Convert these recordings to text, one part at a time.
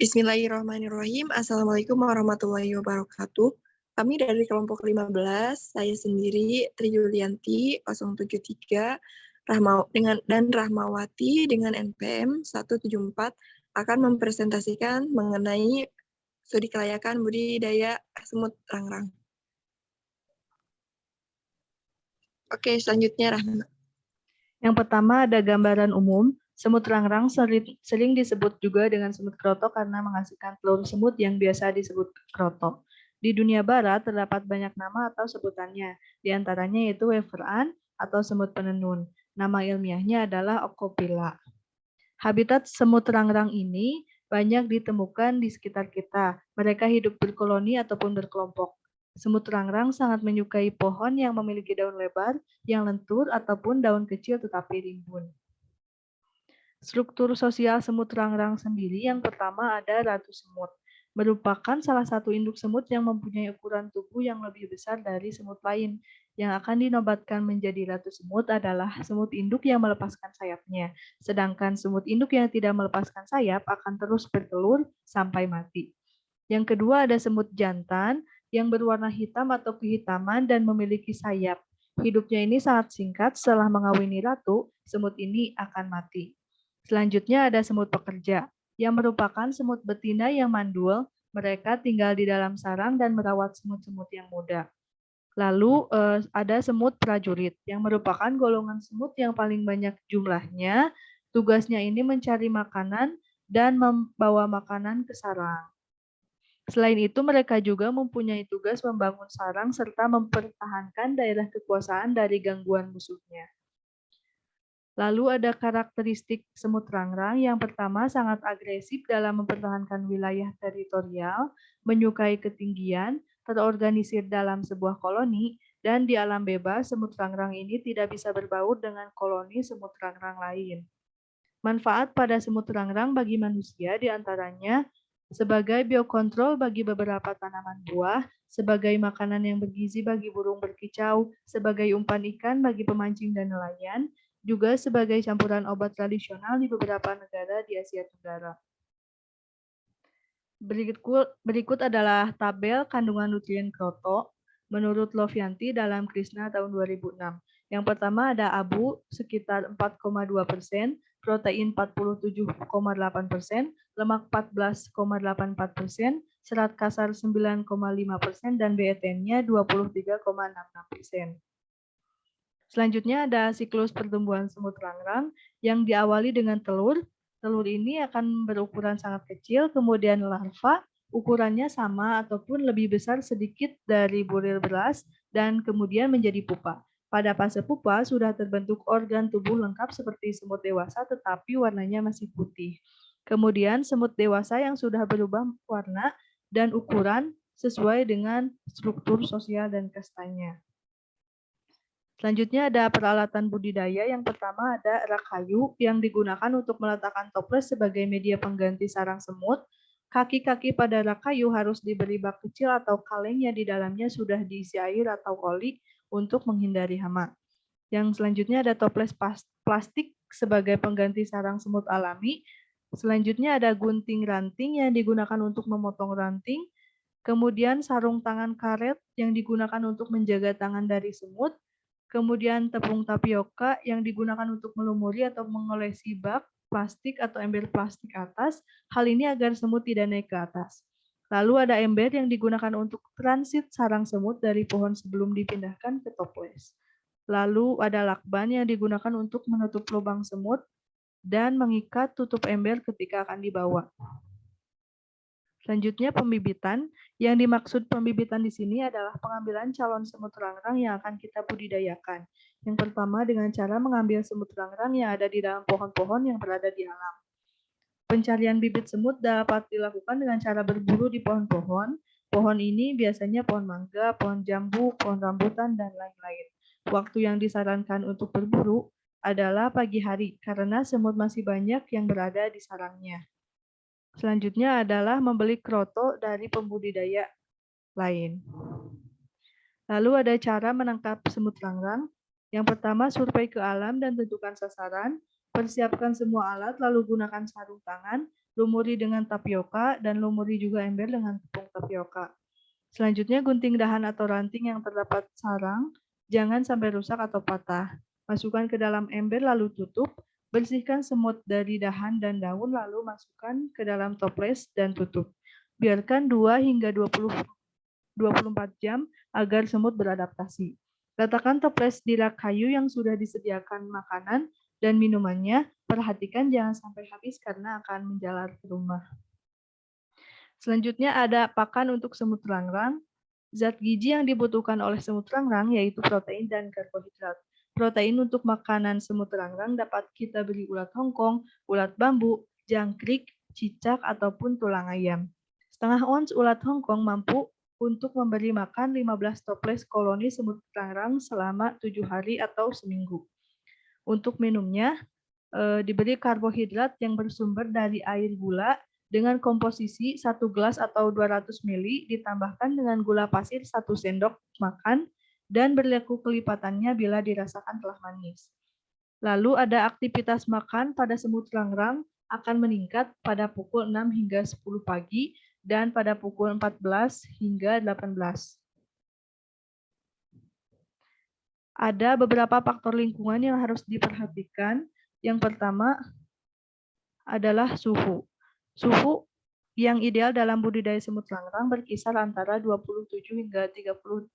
Bismillahirrahmanirrahim. Assalamualaikum warahmatullahi wabarakatuh. Kami dari kelompok 15, saya sendiri Tri Yulianti 073 dan Rahmawati dengan NPM 174 akan mempresentasikan mengenai studi kelayakan budidaya semut rangrang. Oke, selanjutnya Rahma. Yang pertama ada gambaran umum. Semut rangrang sering disebut juga dengan semut kroto karena menghasilkan telur semut yang biasa disebut kroto. Di dunia barat terdapat banyak nama atau sebutannya, di antaranya yaitu weaver ant atau semut penenun. Nama ilmiahnya adalah Ocopila. Habitat semut rangrang ini banyak ditemukan di sekitar kita. Mereka hidup berkoloni ataupun berkelompok. Semut rangrang sangat menyukai pohon yang memiliki daun lebar, yang lentur, ataupun daun kecil tetapi rimbun. Struktur sosial semut rangrang sendiri yang pertama ada ratu semut. Merupakan salah satu induk semut yang mempunyai ukuran tubuh yang lebih besar dari semut lain. Yang akan dinobatkan menjadi ratu semut adalah semut induk yang melepaskan sayapnya. Sedangkan semut induk yang tidak melepaskan sayap akan terus bertelur sampai mati. Yang kedua ada semut jantan yang berwarna hitam atau kehitaman dan memiliki sayap. Hidupnya ini sangat singkat, setelah mengawini ratu, semut ini akan mati. Selanjutnya ada semut pekerja, yang merupakan semut betina yang mandul. Mereka tinggal di dalam sarang dan merawat semut-semut yang muda. Lalu ada semut prajurit, yang merupakan golongan semut yang paling banyak jumlahnya. Tugasnya ini mencari makanan dan membawa makanan ke sarang. Selain itu, mereka juga mempunyai tugas membangun sarang serta mempertahankan daerah kekuasaan dari gangguan musuhnya. Lalu ada karakteristik semut rangrang. Yang pertama, sangat agresif dalam mempertahankan wilayah teritorial, menyukai ketinggian, terorganisir dalam sebuah koloni, dan di alam bebas, semut rangrang ini tidak bisa berbaur dengan koloni semut rangrang lain. Manfaat pada semut rangrang bagi manusia diantaranya sebagai biokontrol bagi beberapa tanaman buah, sebagai makanan yang bergizi bagi burung berkicau, sebagai umpan ikan bagi pemancing dan nelayan, juga sebagai campuran obat tradisional di beberapa negara di Asia Tenggara. Berikut adalah tabel kandungan nutrien kroto menurut Lovianti dalam Krishna tahun 2006. Yang pertama ada abu sekitar 4,2%, protein 47,8%, lemak 14,84%, serat kasar 9,5%, dan BET-nya 23,66%. Selanjutnya ada siklus pertumbuhan semut rangrang yang diawali dengan telur. Telur ini akan berukuran sangat kecil, kemudian larva, ukurannya sama ataupun lebih besar sedikit dari bulir beras, dan kemudian menjadi pupa. Pada fase pupa sudah terbentuk organ tubuh lengkap seperti semut dewasa, tetapi warnanya masih putih. Kemudian semut dewasa yang sudah berubah warna dan ukuran sesuai dengan struktur sosial dan kastanya. Selanjutnya ada peralatan budidaya. Yang pertama ada rak kayu yang digunakan untuk meletakkan toples sebagai media pengganti sarang semut. Kaki-kaki pada rak kayu harus diberi bak kecil atau kaleng yang di dalamnya sudah diisi air atau oli untuk menghindari hama. Yang selanjutnya ada toples plastik sebagai pengganti sarang semut alami. Selanjutnya ada gunting ranting yang digunakan untuk memotong ranting. Kemudian sarung tangan karet yang digunakan untuk menjaga tangan dari semut. Kemudian tepung tapioka yang digunakan untuk melumuri atau mengolesi bak plastik atau ember plastik atas. Hal ini agar semut tidak naik ke atas. Lalu ada ember yang digunakan untuk transit sarang semut dari pohon sebelum dipindahkan ke toples. Lalu ada lakban yang digunakan untuk menutup lubang semut dan mengikat tutup ember ketika akan dibawa. Selanjutnya pembibitan. Yang dimaksud pembibitan di sini adalah pengambilan calon semut rangrang yang akan kita budidayakan. Yang pertama dengan cara mengambil semut rangrang yang ada di dalam pohon-pohon yang berada di alam. Pencarian bibit semut dapat dilakukan dengan cara berburu di pohon-pohon. Pohon ini biasanya pohon mangga, pohon jambu, pohon rambutan, dan lain-lain. Waktu yang disarankan untuk berburu adalah pagi hari karena semut masih banyak yang berada di sarangnya. Selanjutnya adalah membeli kroto dari pembudidaya lain. Lalu ada cara menangkap semut rangrang. Yang pertama, survei ke alam dan tentukan sasaran. Persiapkan semua alat, lalu gunakan sarung tangan. lumuri dengan tapioka, dan lumuri juga ember dengan tepung tapioka. Selanjutnya, gunting dahan atau ranting yang terdapat sarang, jangan sampai rusak atau patah. Masukkan ke dalam ember lalu tutup, bersihkan semut dari dahan dan daun lalu masukkan ke dalam toples dan tutup. Biarkan 2 hingga 24 jam agar semut beradaptasi. Letakkan toples di rak kayu yang sudah disediakan makanan dan minumannya. Perhatikan jangan sampai habis karena akan menjalar ke rumah. Selanjutnya ada pakan untuk semut rangrang. Zat gizi yang dibutuhkan oleh semut rangrang yaitu protein dan karbohidrat. Protein untuk makanan semut rangrang dapat kita beri ulat hongkong, ulat bambu, jangkrik, cicak, ataupun tulang ayam. Setengah ons ulat hongkong mampu untuk memberi makan 15 toples koloni semut rangrang selama 7 hari atau seminggu. Untuk minumnya, diberi karbohidrat yang bersumber dari air gula dengan komposisi 1 gelas atau 200 ml ditambahkan dengan gula pasir 1 sendok makan dan berlaku kelipatannya bila dirasakan telah manis. Lalu ada aktivitas makan pada semut rangrang akan meningkat pada pukul 6 hingga 10 pagi dan pada pukul 14 hingga 18. Ada beberapa faktor lingkungan yang harus diperhatikan. Yang pertama adalah suhu. Suhu yang ideal dalam budidaya semut rangrang berkisar antara 27 hingga 31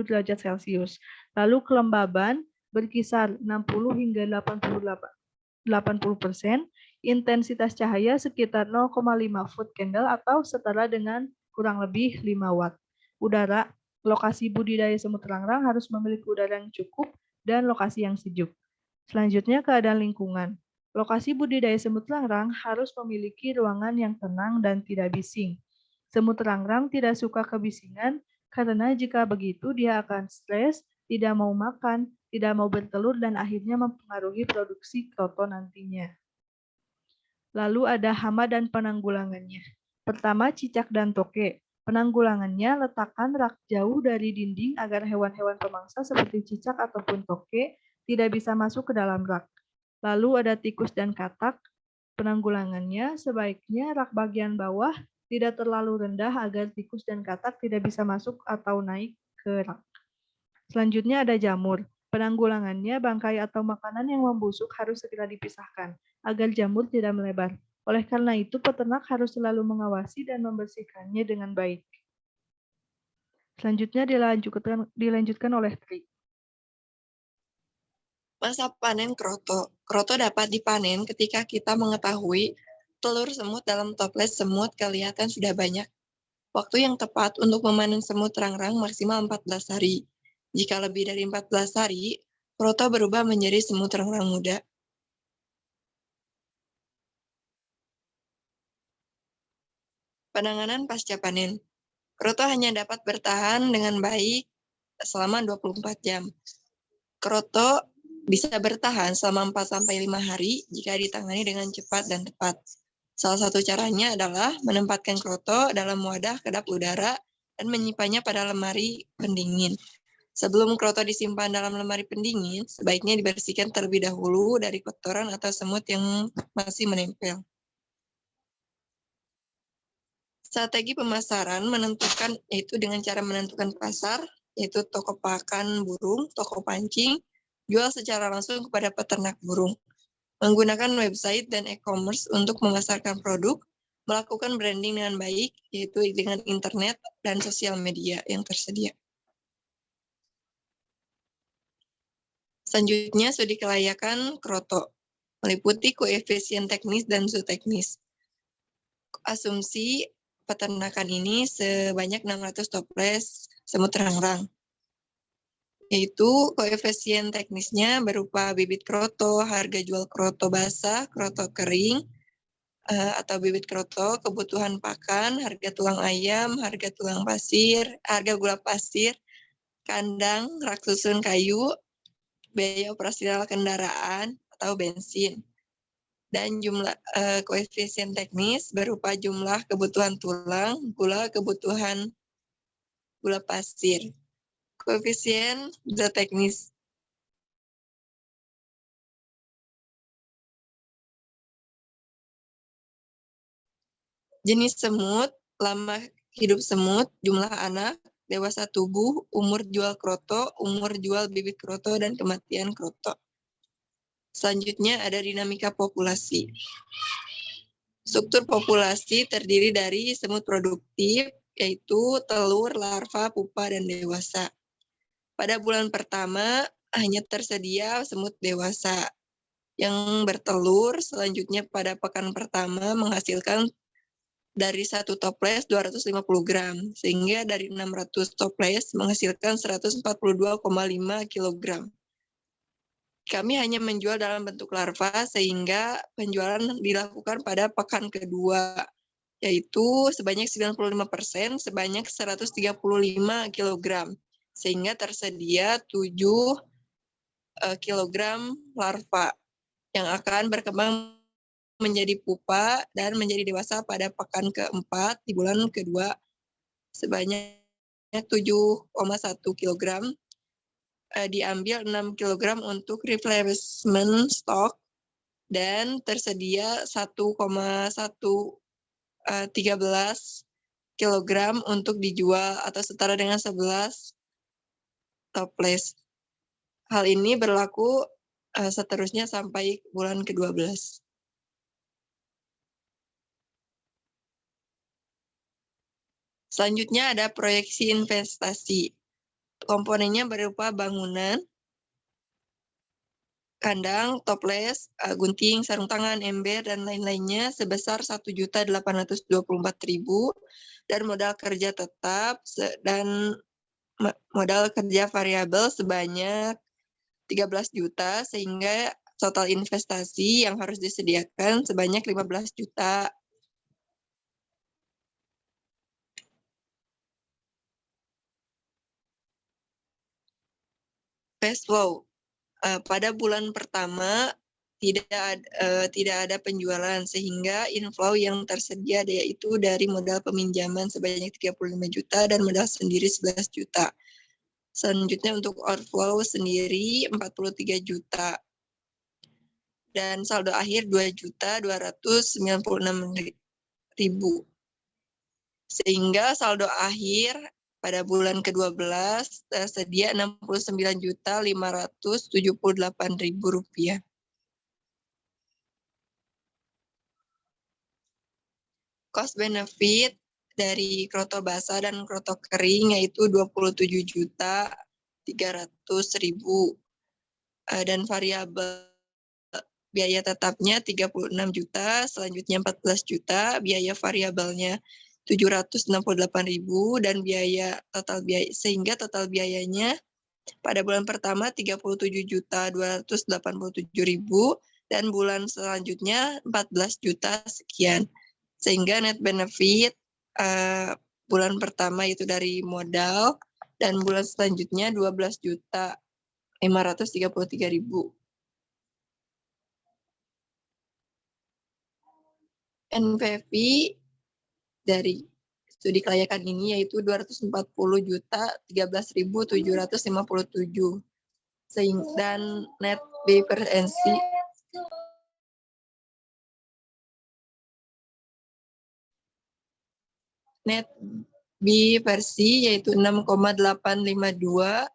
derajat Celcius. Lalu kelembaban berkisar 60 hingga 80%, intensitas cahaya sekitar 0,5 foot candle atau setara dengan kurang lebih 5 watt. Udara, lokasi budidaya semut rangrang harus memiliki udara yang cukup dan lokasi yang sejuk. Selanjutnya keadaan lingkungan. Lokasi budidaya semut rangrang harus memiliki ruangan yang tenang dan tidak bising. Semut rangrang tidak suka kebisingan karena jika begitu dia akan stres, tidak mau makan, tidak mau bertelur, dan akhirnya mempengaruhi produksi kroto nantinya. Lalu ada hama dan penanggulangannya. Pertama, cicak dan toke. Penanggulangannya, letakkan rak jauh dari dinding agar hewan-hewan pemangsa seperti cicak ataupun toke tidak bisa masuk ke dalam rak. Lalu ada tikus dan katak. Penanggulangannya, sebaiknya rak bagian bawah tidak terlalu rendah agar tikus dan katak tidak bisa masuk atau naik ke rak. Selanjutnya ada jamur. Penanggulangannya, bangkai atau makanan yang membusuk harus segera dipisahkan agar jamur tidak melebar. Oleh karena itu, peternak harus selalu mengawasi dan membersihkannya dengan baik. Selanjutnya dilanjutkan oleh Tri. Masa panen kroto. Kroto dapat dipanen ketika kita mengetahui telur semut dalam toples semut kelihatan sudah banyak. Waktu yang tepat untuk memanen semut rangrang maksimal 14 hari. Jika lebih dari 14 hari, kroto berubah menjadi semut rangrang muda. Penanganan pasca panen. Kroto hanya dapat bertahan dengan baik selama 24 jam. Kroto bisa bertahan selama 4-5 hari jika ditangani dengan cepat dan tepat. Salah satu caranya adalah menempatkan kroto dalam wadah kedap udara dan menyimpannya pada lemari pendingin. Sebelum kroto disimpan dalam lemari pendingin, sebaiknya dibersihkan terlebih dahulu dari kotoran atau semut yang masih menempel. Strategi pemasaran menentukan yaitu dengan cara menentukan pasar, yaitu toko pakan burung, toko pancing, jual secara langsung kepada peternak burung, menggunakan website dan e-commerce untuk memasarkan produk, melakukan branding dengan baik, yaitu dengan internet dan sosial media yang tersedia. Selanjutnya, studi kelayakan kroto, meliputi koefisien teknis dan zooteknis. Asumsi peternakan ini sebanyak 600 toples semut rangrang. Yaitu koefisien teknisnya berupa bibit kroto, harga jual kroto basah, kroto kering, atau bibit kroto, kebutuhan pakan, harga tulang ayam, harga tulang pasir, harga gula pasir, kandang, rak susun kayu, biaya operasional kendaraan atau bensin. Dan jumlah koefisien teknis berupa jumlah kebutuhan tulang, gula, kebutuhan gula pasir. Koefisien zooteknis. Jenis semut, lama hidup semut, jumlah anak, dewasa tubuh, umur jual kroto, umur jual bibit kroto, dan kematian kroto. Selanjutnya ada dinamika populasi. Struktur populasi terdiri dari semut produktif, yaitu telur, larva, pupa, dan dewasa. Pada bulan pertama, hanya tersedia semut dewasa yang bertelur. Selanjutnya pada pekan pertama menghasilkan dari 1 toples 250 gram, sehingga dari 600 toples menghasilkan 142,5 kg. Kami hanya menjual dalam bentuk larva, sehingga penjualan dilakukan pada pekan kedua, yaitu sebanyak 95% sebanyak 135 kg, sehingga tersedia 7 kg larva yang akan berkembang menjadi pupa dan menjadi dewasa pada pekan keempat di bulan kedua sebanyak 7,1 kg. Diambil 6 kg untuk replacement stock dan tersedia 1,113 kg untuk dijual atau setara dengan 11 toples. Hal ini berlaku seterusnya sampai bulan ke-12. Selanjutnya ada proyeksi investasi. Komponennya berupa bangunan, kandang, toples, gunting, sarung tangan, ember, dan lain-lainnya sebesar 1.824.000 dan modal kerja tetap dan modal kerja variabel sebanyak 13 juta, sehingga total investasi yang harus disediakan sebanyak 15 juta. Cash flow. Pada bulan pertama tidak ada penjualan, sehingga inflow yang tersedia yaitu dari modal peminjaman sebanyak 35 juta dan modal sendiri 11 juta. Selanjutnya untuk outflow sendiri 43 juta. Dan saldo akhir 2.296.000. Sehingga saldo akhir pada bulan ke-12 tersedia Rp69.578.000. Cost benefit dari kroto basah dan kroto kering yaitu 27.300.000 dan variabel biaya tetapnya 36 juta, selanjutnya 14 juta, biaya variabelnya 768.000 dan biaya total biaya, sehingga total biayanya pada bulan pertama 37.287.000 dan bulan selanjutnya 14 juta sekian. Sehingga net benefit bulan pertama itu dari modal dan bulan selanjutnya 12.533.000. NPV dari studi kelayakan ini yaitu 240.013.757 dan net B per NC net B versi yaitu 6,852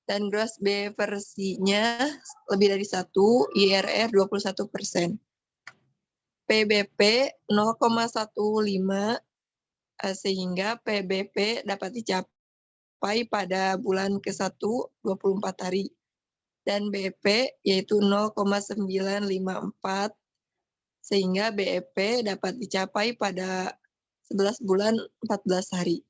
dan gross B versinya lebih dari 1, IRR 21%. PBP 0,15 sehingga PBP dapat dicapai pada bulan ke-1 24 hari dan BEP yaitu 0,954 sehingga BEP dapat dicapai pada 11 bulan 14 hari.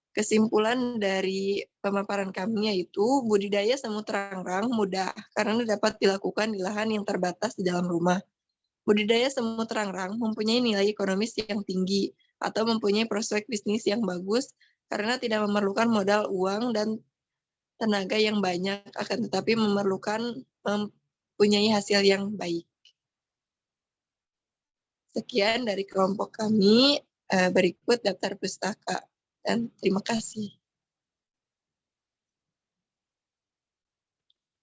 Kesimpulan dari pemaparan kami yaitu budidaya semut terangrang mudah karena dapat dilakukan di lahan yang terbatas di dalam rumah. Budidaya semut terangrang mempunyai nilai ekonomis yang tinggi atau mempunyai prospek bisnis yang bagus karena tidak memerlukan modal uang dan tenaga yang banyak, akan tetapi mempunyai hasil yang baik. Sekian dari kelompok kami, berikut daftar pustaka dan terima kasih.